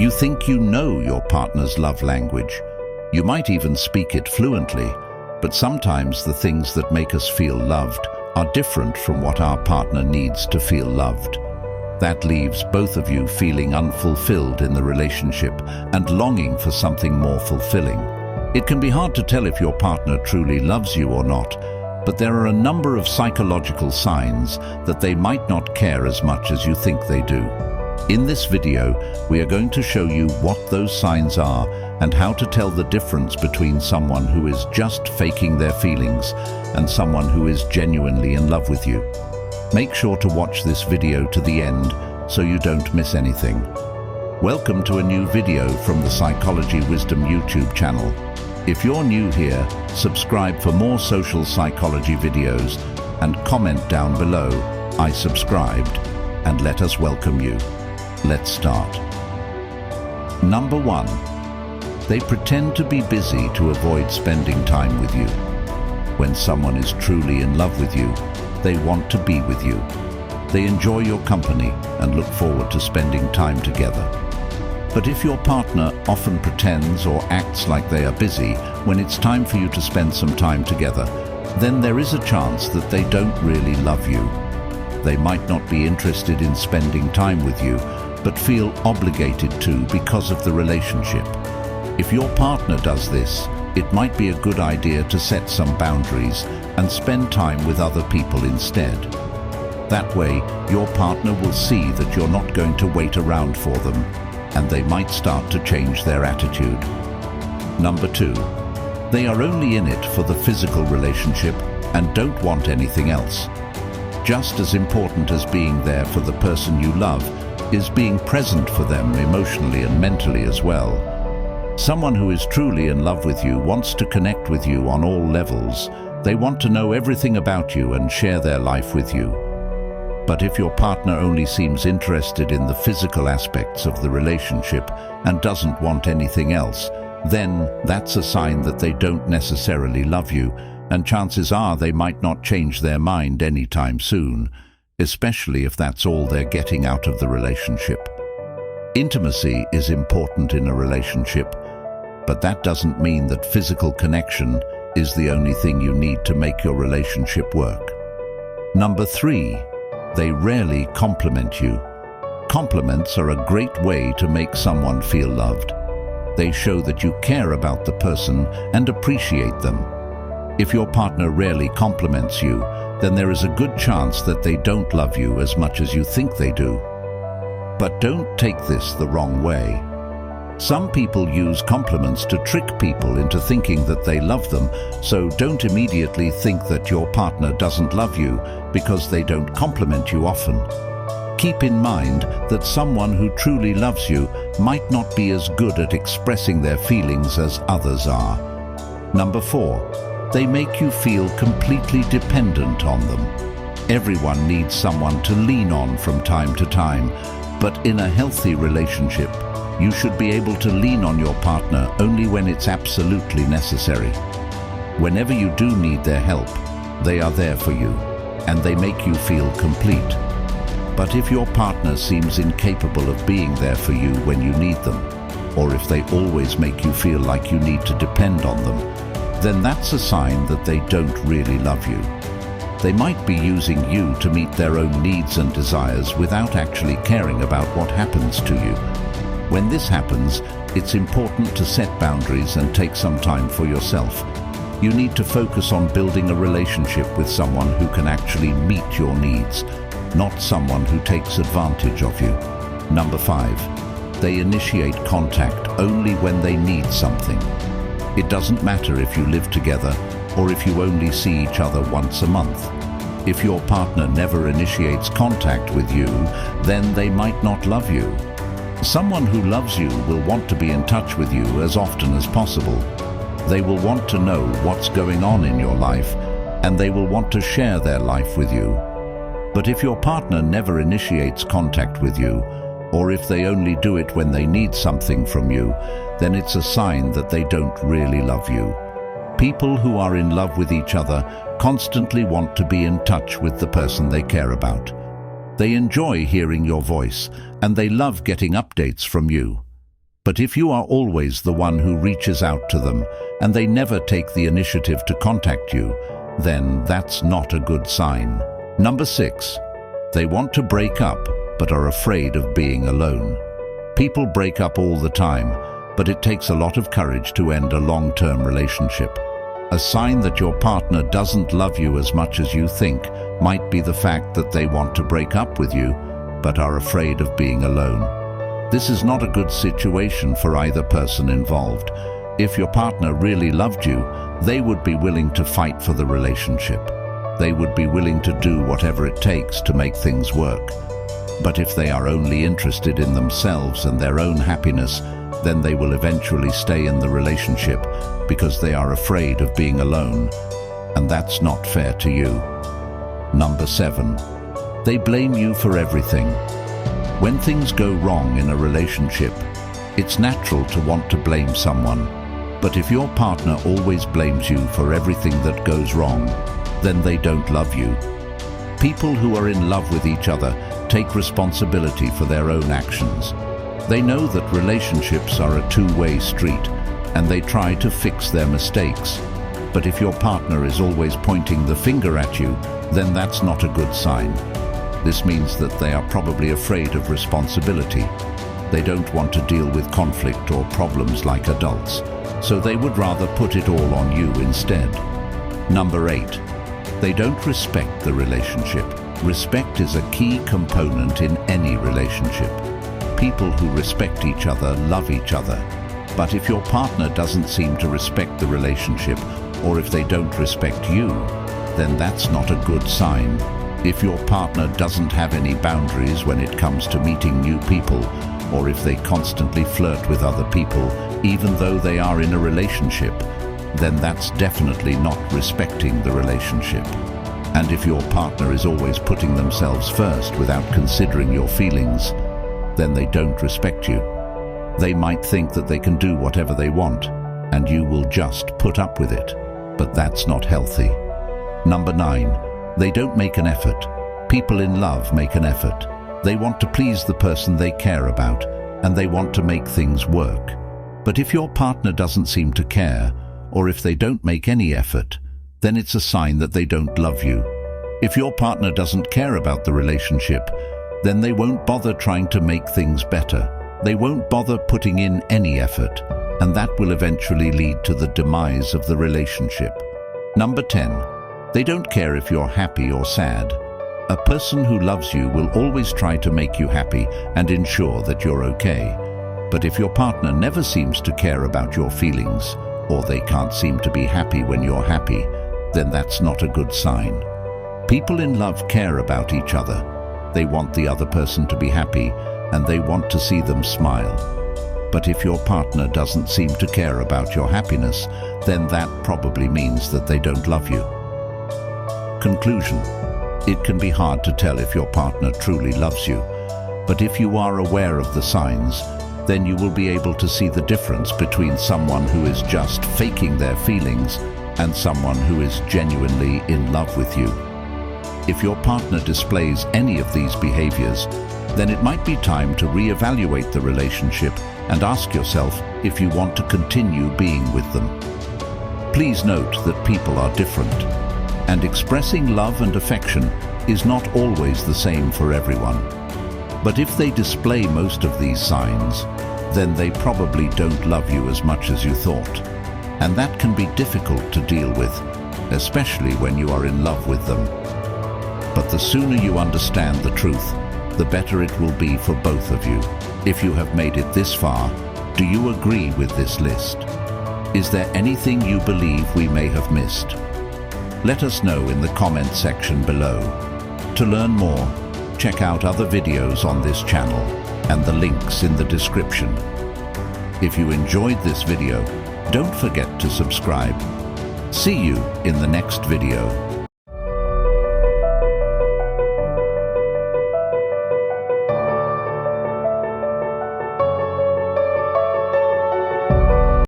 You think you know your partner's love language. You might even speak it fluently, but sometimes the things that make us feel loved are different from what our partner needs to feel loved. That leaves both of you feeling unfulfilled in the relationship and longing for something more fulfilling. It can be hard to tell if your partner truly loves you or not, but there are a number of psychological signs that they might not care as much as you think they do. In this video, we are going to show you what those signs are and how to tell the difference between someone who is just faking their feelings and someone who is genuinely in love with you. Make sure to watch this video to the end so you don't miss anything. Welcome to a new video from the Psychology Wisdom YouTube channel. If you're new here, subscribe for more social psychology videos and comment down below, "I subscribed," and let us welcome you. Let's start. Number 1. They pretend to be busy to avoid spending time with you. When someone is truly in love with you, they want to be with you. They enjoy your company and look forward to spending time together. But if your partner often pretends or acts like they are busy when it's time for you to spend some time together, then there is a chance that they don't really love you. They might not be interested in spending time with you, but feel obligated to because of the relationship. If your partner does this, it might be a good idea to set some boundaries and spend time with other people instead. That way, your partner will see that you're not going to wait around for them, and they might start to change their attitude. Number 2. They are only in it for the physical relationship and don't want anything else. Just as important as being there for the person you love is being present for them emotionally and mentally as well. Someone who is truly in love with you wants to connect with you on all levels. They want to know everything about you and share their life with you. But if your partner only seems interested in the physical aspects of the relationship and doesn't want anything else, then that's a sign that they don't necessarily love you, and chances are they might not change their mind anytime soon, especially if that's all they're getting out of the relationship. Intimacy is important in a relationship, but that doesn't mean that physical connection is the only thing you need to make your relationship work. Number 3. They rarely compliment you. Compliments are a great way to make someone feel loved. They show that you care about the person and appreciate them. If your partner rarely compliments you, then there is a good chance that they don't love you as much as you think they do. But don't take this the wrong way. Some people use compliments to trick people into thinking that they love them, so don't immediately think that your partner doesn't love you because they don't compliment you often. Keep in mind that someone who truly loves you might not be as good at expressing their feelings as others are. Number 4. They make you feel completely dependent on them. Everyone needs someone to lean on from time to time, but in a healthy relationship, you should be able to lean on your partner only when it's absolutely necessary. Whenever you do need their help, they are there for you, and they make you feel complete. But if your partner seems incapable of being there for you when you need them, or if they always make you feel like you need to depend on them, then that's a sign that they don't really love you. They might be using you to meet their own needs and desires without actually caring about what happens to you. When this happens, it's important to set boundaries and take some time for yourself. You need to focus on building a relationship with someone who can actually meet your needs, not someone who takes advantage of you. Number 5. They initiate contact only when they need something. It doesn't matter if you live together or if you only see each other once a month. If your partner never initiates contact with you, then they might not love you. Someone who loves you will want to be in touch with you as often as possible. They will want to know what's going on in your life, and they will want to share their life with you. But if your partner never initiates contact with you, or if they only do it when they need something from you, then it's a sign that they don't really love you. People who are in love with each other constantly want to be in touch with the person they care about. They enjoy hearing your voice, and they love getting updates from you. But if you are always the one who reaches out to them and they never take the initiative to contact you, then that's not a good sign. Number 6. They want to break up but are afraid of being alone. People break up all the time, but it takes a lot of courage to end a long-term relationship. A sign that your partner doesn't love you as much as you think might be the fact that they want to break up with you but are afraid of being alone. This is not a good situation for either person involved. If your partner really loved you, they would be willing to fight for the relationship. They would be willing to do whatever it takes to make things work. But if they are only interested in themselves and their own happiness, then they will eventually stay in the relationship because they are afraid of being alone, and that's not fair to you. Number 7. They blame you for everything. When things go wrong in a relationship, it's natural to want to blame someone. But if your partner always blames you for everything that goes wrong, then they don't love you. People who are in love with each other take responsibility for their own actions. They know that relationships are a two-way street, and they try to fix their mistakes. But if your partner is always pointing the finger at you, then that's not a good sign. This means that they are probably afraid of responsibility. They don't want to deal with conflict or problems like adults, so they would rather put it all on you instead. Number 8. They don't respect the relationship. Respect is a key component in any relationship. People who respect each other love each other. But if your partner doesn't seem to respect the relationship, or if they don't respect you, then that's not a good sign. If your partner doesn't have any boundaries when it comes to meeting new people, or if they constantly flirt with other people, even though they are in a relationship, then that's definitely not respecting the relationship. And if your partner is always putting themselves first without considering your feelings, then they don't respect you. They might think that they can do whatever they want, and you will just put up with it. But that's not healthy. Number 9. They don't make an effort. People in love make an effort. They want to please the person they care about, and they want to make things work. But if your partner doesn't seem to care, or if they don't make any effort, then it's a sign that they don't love you. If your partner doesn't care about the relationship, then they won't bother trying to make things better. They won't bother putting in any effort, and that will eventually lead to the demise of the relationship. Number 10. They don't care if you're happy or sad. A person who loves you will always try to make you happy and ensure that you're okay. But if your partner never seems to care about your feelings, or they can't seem to be happy when you're happy, then that's not a good sign. People in love care about each other. They want the other person to be happy, and they want to see them smile. But if your partner doesn't seem to care about your happiness, then that probably means that they don't love you. Conclusion. It can be hard to tell if your partner truly loves you, but if you are aware of the signs, then you will be able to see the difference between someone who is just faking their feelings and someone who is genuinely in love with you. If your partner displays any of these behaviors, then it might be time to reevaluate the relationship and ask yourself if you want to continue being with them. Please note that people are different, and expressing love and affection is not always the same for everyone. But if they display most of these signs, then they probably don't love you as much as you thought. And that can be difficult to deal with, especially when you are in love with them. But the sooner you understand the truth, the better it will be for both of you. If you have made it this far, do you agree with this list? Is there anything you believe we may have missed? Let us know in the comment section below. To learn more, check out other videos on this channel and the links in the description. If you enjoyed this video, don't forget to subscribe. See you in the next video.